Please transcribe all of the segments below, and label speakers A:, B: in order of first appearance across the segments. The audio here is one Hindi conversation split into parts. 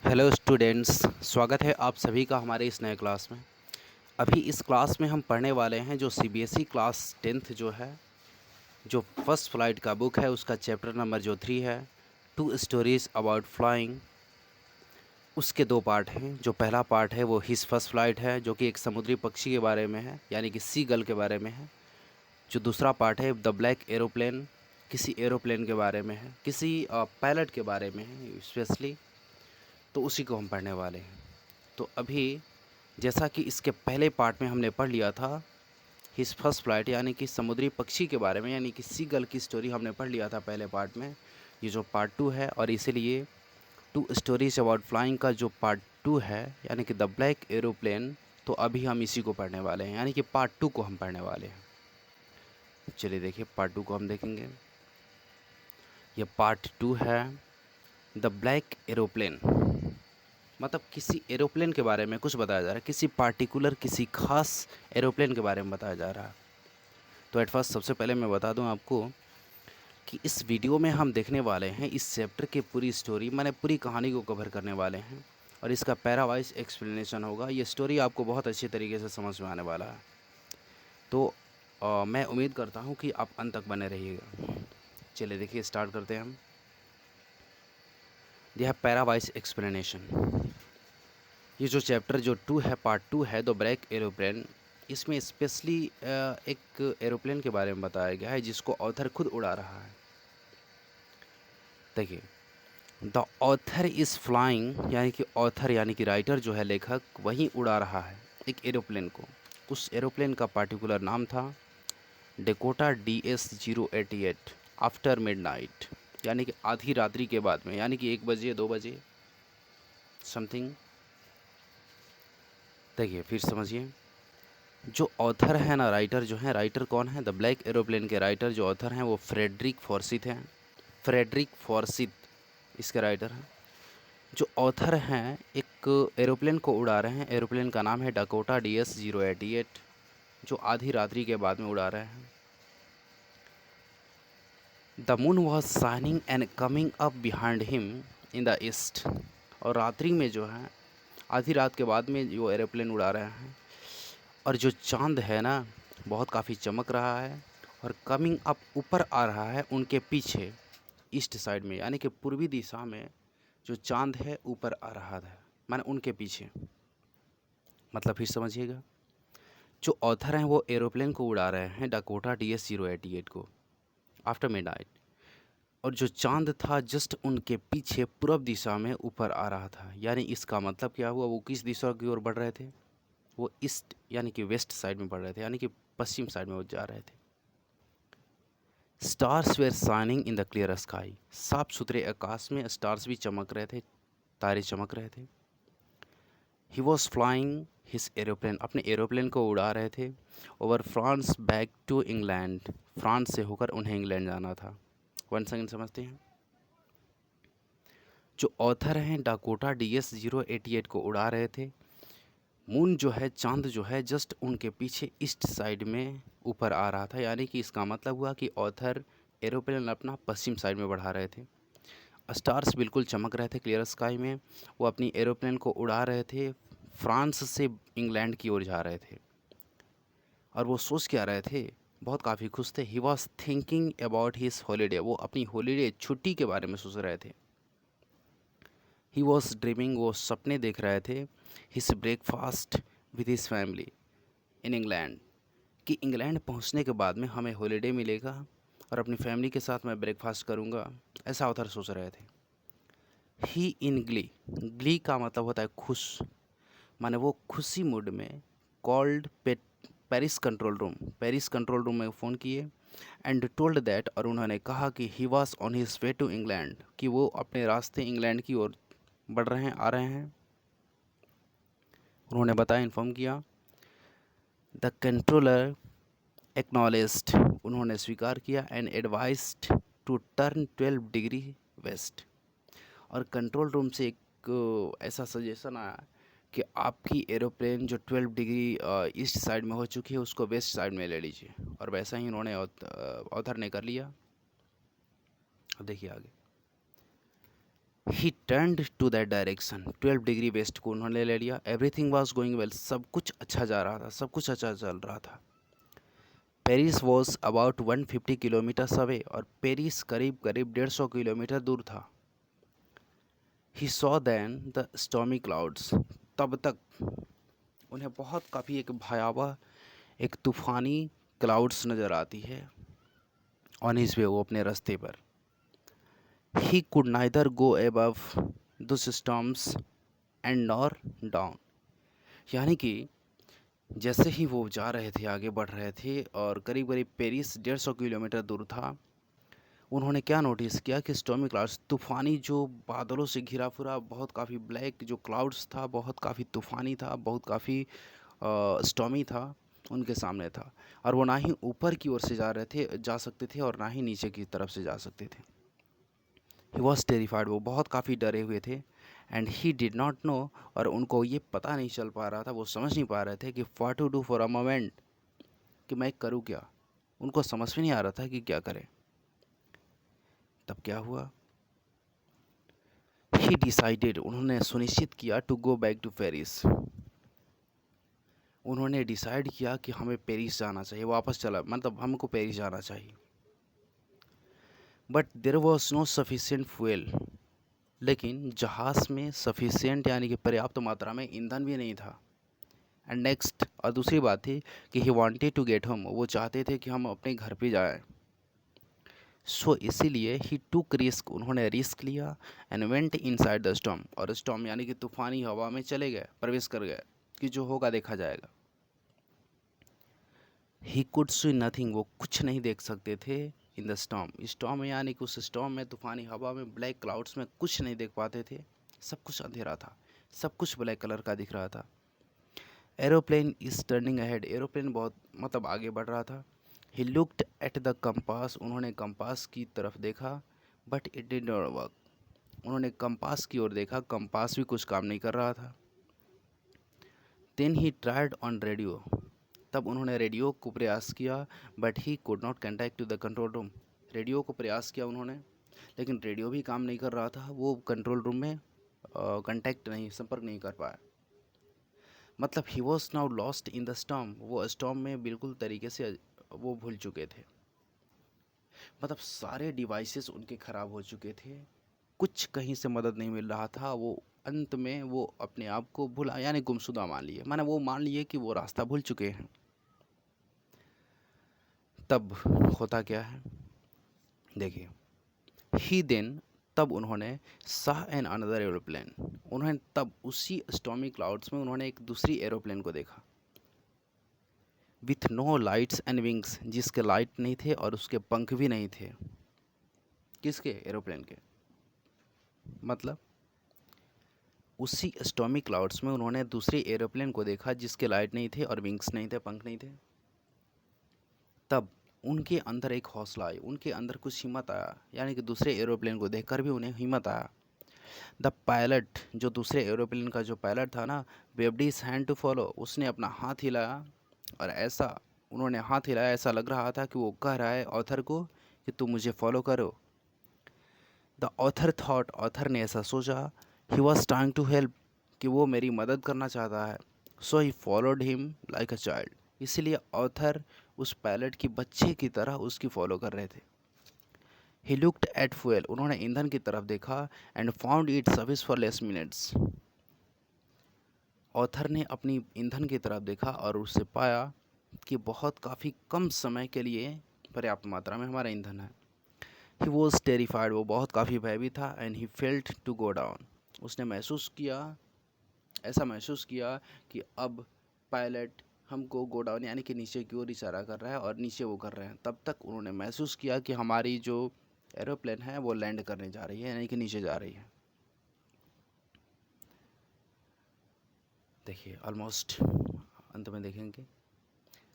A: हेलो स्टूडेंट्स, स्वागत है आप सभी का हमारे इस नए क्लास में। अभी इस क्लास में हम पढ़ने वाले हैं जो सीबीएसई क्लास 10th जो है, जो फर्स्ट फ्लाइट का बुक है, उसका चैप्टर नंबर जो 3 है, 2 स्टोरीज़ अबाउट फ्लाइंग। उसके 2 पार्ट हैं। जो पहला पार्ट है वो हिज फर्स्ट फ्लाइट है, जो कि एक समुद्री पक्षी के बारे में है, यानी कि सी गल के बारे में है। जो दूसरा पार्ट है द ब्लैक एरोप्लेन, किसी एरोप्लेन के बारे में है, किसी पायलट के बारे में है स्पेशली। तो उसी को हम पढ़ने वाले हैं। तो अभी जैसा कि इसके पहले पार्ट में हमने पढ़ लिया था हिज फर्स्ट फ्लाइट, यानी कि समुद्री पक्षी के बारे में, यानी कि सी गल की स्टोरी हमने पढ़ लिया था पहले पार्ट में। ये जो पार्ट 2 है, और इसीलिए 2 स्टोरीज अबाउट फ्लाइंग का जो पार्ट 2 है, यानी कि द ब्लैक एरोप्लेन, तो अभी हम इसी को पढ़ने वाले हैं, यानी कि पार्ट 2 को हम पढ़ने वाले हैं। चलिए देखिए, पार्ट 2 को हम देखेंगे। ये पार्ट 2 है द ब्लैक एरोप्लेन। मतलब किसी एरोप्लेन के बारे में कुछ बताया जा रहा है, किसी पार्टिकुलर, किसी खास एरोप्लेन के बारे में बताया जा रहा है। तो एट फर्स्ट सबसे पहले मैं बता दूं आपको कि इस वीडियो में हम देखने वाले हैं इस चैप्टर की पूरी स्टोरी, माने पूरी कहानी को कवर करने वाले हैं, और इसका पैरा वाइज एक्सप्लेनेशन होगा। ये स्टोरी आपको बहुत अच्छी तरीके से समझ में आने वाला है। तो मैं उम्मीद करता हूँ कि आप अंत तक बने रहिएगा। चलिए देखिए, स्टार्ट करते हैं हम। यह पैरा वाइज एक्सप्लेनेशन। ये जो चैप्टर जो 2 है, पार्ट 2 है द ब्लैक एरोप्लेन, इसमें स्पेशली एक एरोप्लेन के बारे में बताया गया है जिसको ऑथर खुद उड़ा रहा है। देखिए, द ऑथर इज़ फ्लाइंग, यानी कि ऑथर यानी कि राइटर जो है, लेखक, वही उड़ा रहा है एक एरोप्लेन को। उस एरोप्लेन का पार्टिकुलर नाम था डेकोटा DS-088 आफ्टर मिडनाइट, यानी कि आधी रात्रि के बाद में, यानी कि 1 बजे 2 बजे समथिंग। देखिए फिर समझिए, जो ऑथर है ना, राइटर जो है, राइटर कौन है? द ब्लैक एरोप्लेन के राइटर जो ऑथर हैं वो फ्रेडरिक फॉर्सिथ हैं। फ्रेडरिक फॉर्सिथ इसके राइटर हैं। जो ऑथर हैं एक एरोप्लेन को उड़ा रहे हैं, एरोप्लेन का नाम है डकोटा DS-088, जो आधी रात्रि के बाद में उड़ा रहे हैं। The moon was shining and coming up behind him in the east. और रात्रि में जो है, आधी रात के बाद में जो एरोप्लेन उड़ा रहे हैं, और जो चाँद है ना, बहुत काफ़ी चमक रहा है, और कमिंग अप ऊपर आ रहा है उनके पीछे, ईस्ट साइड में, यानी कि पूर्वी दिशा में जो चाँद है ऊपर आ रहा था, माने उनके पीछे। मतलब फिर समझिएगा, जो ऑथर हैं वो एरोप्लेन को उड़ा रहे हैं डकोटा DS-088 को आफ्टर मिडनाइट, और जो चाँद था जस्ट उनके पीछे पूर्व दिशा में ऊपर आ रहा था। यानी इसका मतलब क्या हुआ, वो किस दिशा की ओर बढ़ रहे थे? वो ईस्ट यानी कि वेस्ट साइड में बढ़ रहे थे, यानी कि पश्चिम साइड में वो जा रहे थे। Stars were shining in the clear sky, साफ सुथरे आकाश में स्टार्स भी चमक रहे थे, तारे चमक रहे थे। He was flying his aeroplane, अपने एरोप्लेन को उड़ा रहे थे, over France back to England, France से होकर उन्हें इंग्लैंड जाना था। 1 सेकेंड समझते हैं। जो ऑथर हैं डाकोटा DS-088 को उड़ा रहे थे, मून जो है, चांद जो है, जस्ट उनके पीछे ईस्ट साइड में ऊपर आ रहा था। यानी कि इसका मतलब हुआ कि ऑथर एरोप्लेन अपना पश्चिम साइड में बढ़ा रहे थे। स्टार्स बिल्कुल चमक रहे थे क्लियर स्काई में, वो अपनी एरोप्लेन को उड़ा रहे थे, फ्रांस से इंग्लैंड की ओर जा रहे थे। और वो सोच क्या रहे थे? बहुत काफ़ी खुश थे। He was thinking about his holiday, वो अपनी हॉलीडे, छुट्टी के बारे में सोच रहे थे। ही वॉज ड्रीमिंग, वो सपने देख रहे थे। His breakfast with his family in England, कि इंग्लैंड पहुंचने के बाद में हमें हॉलीडे मिलेगा और अपनी फैमिली के साथ मैं ब्रेकफास्ट करूंगा, ऐसा ऑथर सोच रहे थे। ही इन ग्ली, ग्ली का मतलब होता है खुश, माने वो खुशी मूड में, called Paris control room, Paris control room में फ़ोन किए, एंड टोल्ड दैट, और उन्होंने कहा कि he was on his way to England, कि वो अपने रास्ते इंग्लैंड की ओर बढ़ रहे हैं, आ रहे हैं। उन्होंने बताया, इन्फॉर्म किया। द कंट्रोलर एक्नॉलेज्ड, उन्होंने स्वीकार किया, and advised to turn 12 degree west, और कंट्रोल रूम से एक ऐसा सजेशन आया कि आपकी एरोप्लेन जो 12 डिग्री ईस्ट साइड में हो चुकी है, उसको वेस्ट साइड में ले लीजिए। और वैसा ही उन्होंने ऑथर ने कर लिया। अब देखिए आगे। He turned to that direction, 12 degree west को उन्होंने ले लिया। एवरीथिंग वॉज गोइंग वेल, सब कुछ अच्छा जा रहा था, सब कुछ अच्छा चल रहा था। Paris was about 150 kilometres away, और पेरिस करीब करीब 150 किलोमीटर दूर था। He saw then the stormy clouds, तब तक उन्हें बहुत काफ़ी एक भयावह, एक तूफ़ानी क्लाउड्स नज़र आती है ऑन हिज वे, वो अपने रास्ते पर। He could neither go above this storms and nor down, यानी कि जैसे ही वो जा रहे थे, आगे बढ़ रहे थे, और करीब करीब पेरिस 150 किलोमीटर दूर था, उन्होंने क्या नोटिस किया कि स्टॉर्मी क्लाउड्स, तूफ़ानी जो बादलों से घिरा पूरा बहुत काफ़ी ब्लैक जो क्लाउड्स था, बहुत काफ़ी तूफ़ानी था, बहुत काफ़ी स्टॉर्मी था, उनके सामने था। और वो ना ही ऊपर की ओर से जा सकते थे, और ना ही नीचे की तरफ से जा सकते थे। ही वॉज टेरिफाइड, वो बहुत काफ़ी डरे हुए थे। And he did not know, और उनको ये पता नहीं चल पा रहा था, वो समझ नहीं पा रहे थे कि what to do for a moment, कि मैं करूँ क्या। उनको समझ में नहीं आ रहा था कि क्या करें। तब क्या हुआ, ही डिसाइडेड, उन्होंने सुनिश्चित किया to go back to Paris. उन्होंने डिसाइड किया कि हमें पेरिस जाना चाहिए, वापस चला, मतलब हमको पेरिस जाना चाहिए। But there was no sufficient fuel, लेकिन जहाज़ में सफिशियंट यानी कि पर्याप्त मात्रा में ईंधन भी नहीं था। एंड नेक्स्ट, और दूसरी बात थी कि he wanted to get home, वो चाहते थे कि हम अपने घर पे जाएं। सो इसीलिए ही टुक रिस्क, उन्होंने रिस्क लिया। And went inside the storm, और स्टॉर्म यानी कि तूफ़ानी हवा में चले गए, प्रवेश कर गए, कि जो होगा देखा जाएगा। ही कुड सी नथिंग, वो कुछ नहीं देख सकते थे। इन द स्टॉर्म, स्टॉर्म यानी कि उस स्टॉर्म में, तूफ़ानी हवा में, ब्लैक क्लाउड्स में कुछ नहीं देख पाते थे। सब कुछ अंधेरा था, सब कुछ ब्लैक कलर का दिख रहा था। Aeroplane is turning ahead, aeroplane बहुत मतलब आगे बढ़ रहा था। He looked at the compass, उन्होंने कंपास की तरफ देखा, but it did not work, उन्होंने कंपास की ओर देखा, कंपास भी कुछ काम नहीं कर रहा था। Then he tried on radio, तब उन्होंने रेडियो को प्रयास किया, but he could not contact to the control room, radio को प्रयास किया उन्होंने, लेकिन रेडियो भी काम नहीं कर रहा था, वो कंट्रोल रूम में कंटेक्ट नहीं, संपर्क नहीं कर पाया। मतलब he was now lost in the storm, वो स्टॉर्म में बिल्कुल तरीके से वो भूल चुके थे। मतलब सारे डिवाइसेस उनके ख़राब हो चुके थे, कुछ कहीं से मदद नहीं मिल रहा था। वो अंत में वो अपने आप को भूला, यानी गुमशुदा मान लिए, माने वो मान लिए कि वो रास्ता भूल चुके हैं। तब होता क्या है, देखिए, ही देन, तब उन्होंने साह एन अनदर एरोप्लेन, उन्होंने तब उसी स्टॉर्मी क्लाउड्स में उन्होंने एक दूसरी एरोप्लेन को देखा। With no lights and wings, जिसके लाइट नहीं थे और उसके पंख भी नहीं थे। किसके, एरोप्लेन के। मतलब उसी स्टॉर्मी क्लाउड्स में उन्होंने दूसरी एरोप्लेन को देखा जिसके लाइट नहीं थे और विंग्स नहीं थे, पंख नहीं थे। तब उनके अंदर एक हौसला आई, उनके अंदर कुछ हिम्मत आया, यानी कि दूसरे एरोप्लेन को देखकर भी उन्हें हिम्मत आया। द पायलट, जो दूसरे एरोप्लेन का जो पायलट था ना, waved his hand to follow, उसने अपना हाथ हिलाया, और ऐसा उन्होंने हाथ हिलाया, ऐसा लग रहा था कि वो कह रहा है ऑथर को कि तुम मुझे फॉलो करो। द ऑथर थॉट, ऑथर ने ऐसा सोचा, he was trying to help, कि वो मेरी मदद करना चाहता है। So he followed him like a child, इसीलिए ऑथर उस पायलट की बच्चे की तरह उसकी फॉलो कर रहे थे। ही लुक्ड एट फ्यूल, उन्होंने ईंधन की तरफ देखा, and found it service for less minutes, author ने अपनी ईंधन की तरफ देखा और उससे पाया कि बहुत काफ़ी कम समय के लिए पर्याप्त मात्रा में हमारा ईंधन है। ही वॉज टेरिफाइड, वो बहुत काफ़ी भयभीत था। And he felt to go down, उसने महसूस किया, ऐसा महसूस किया कि अब पायलट हमको गो डाउन यानी कि नीचे की ओर इशारा कर रहा है और नीचे वो कर रहे हैं। तब तक उन्होंने महसूस किया कि हमारी जो एरोप्लेन है वो लैंड करने जा रही है, यानी कि नीचे जा रही है। देखिए ऑलमोस्ट अंत में देखेंगे।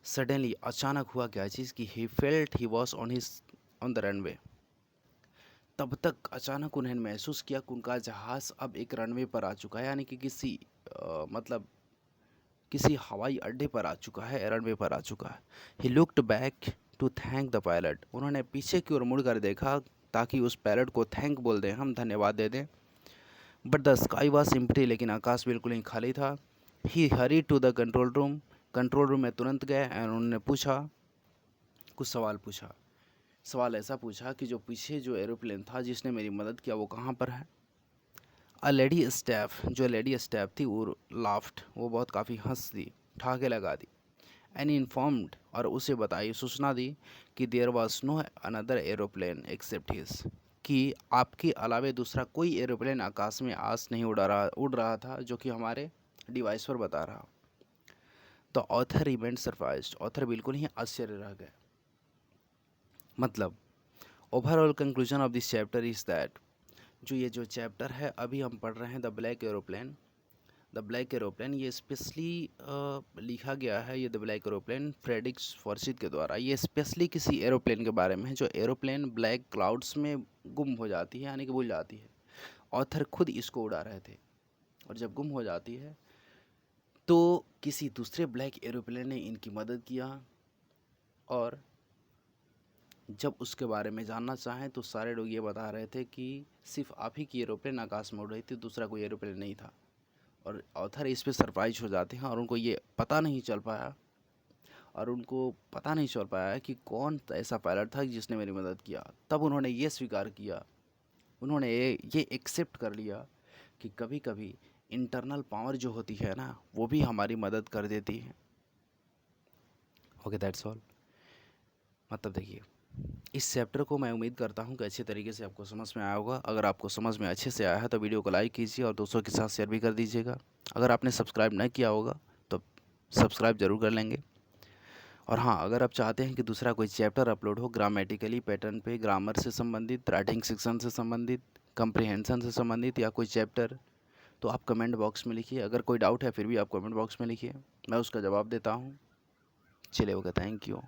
A: सडनली, अचानक हुआ क्या चीज़ कि he felt he was on the runway, तब तक अचानक उन्हें महसूस किया कि उनका जहाज़ अब एक रनवे पर आ चुका है, यानी कि किसी मतलब किसी हवाई अड्डे पर आ चुका है, रनवे पर आ चुका है। He looked back to thank the pilot, उन्होंने पीछे की ओर मुड़ कर देखा ताकि उस पायलट को थैंक बोल दें, हम धन्यवाद दे दें। But the sky was empty, लेकिन आकाश बिल्कुल ही खाली था। He hurry to the control room में तुरंत गए एंड उन्होंने पूछा, कुछ सवाल पूछा। सवाल ऐसा पूछा कि जो पीछे जो एरोप्लेन था जिसने मेरी मदद किया वो कहाँ पर है। लेडी स्टाफ, जो लेडी स्टाफ थी वो लाफ्ट, वो बहुत काफ़ी हंस दी, ठहाके लगा दी। एंड इन्फॉर्म्ड, और उसे बताई, सूचना दी कि there was no another aeroplane except his, कि आपके अलावे दूसरा कोई एरोप्लेन आकाश में आज नहीं उड़ रहा था जो कि हमारे डिवाइस पर बता रहा। The author remained surprised, author बिल्कुल ही आश्चर्य रह गए। मतलब overall conclusion of this chapter is that, जो ये जो चैप्टर है अभी हम पढ़ रहे हैं, द ब्लैक एरोप्लेन, ये स्पेशली लिखा गया है, ये द ब्लैक एरोप्लेन फ्रेडरिक फॉर्सिथ के द्वारा। ये स्पेशली किसी एरोप्लेन के बारे में है जो एरोप्लेन ब्लैक क्लाउड्स में गुम हो जाती है, यानी कि भूल जाती है। ऑथर खुद इसको उड़ा रहे थे, और जब गुम हो जाती है तो किसी दूसरे ब्लैक एरोप्लेन ने इनकी मदद किया, और जब उसके बारे में जानना चाहें तो सारे लोग ये बता रहे थे कि सिर्फ आप ही की एरोप्लेन आकाश में उड़ रही थी, दूसरा कोई एरोप्लेन नहीं था। और ऑथर इस पे सरप्राइज हो जाते हैं, और उनको ये पता नहीं चल पाया कि कौन ऐसा पायलट था जिसने मेरी मदद किया। तब उन्होंने ये स्वीकार किया, उन्होंने ये एक्सेप्ट कर लिया कि कभी कभी इंटरनल पावर जो होती है ना, वो भी हमारी मदद कर देती है। Okay, that's all. मतलब देखिए, इस चैप्टर को मैं उम्मीद करता हूँ कि अच्छे तरीके से आपको समझ में आया होगा। अगर आपको समझ में अच्छे से आया है तो वीडियो को लाइक कीजिए और दोस्तों के साथ शेयर भी कर दीजिएगा। अगर आपने सब्सक्राइब नहीं किया होगा तो सब्सक्राइब ज़रूर कर लेंगे। और हाँ, अगर आप चाहते हैं कि दूसरा कोई चैप्टर अपलोड हो ग्रामेटिकली पैटर्न पे, ग्रामर से संबंधित, राइटिंग सेक्शन से संबंधित, कंप्रीहेंशन से संबंधित या कोई चैप्टर, तो आप कमेंट बॉक्स में लिखिए। अगर कोई डाउट है फिर भी आप कमेंट बॉक्स में लिखिए, मैं उसका जवाब देता हूँ। चलिए, ओके, थैंक यू।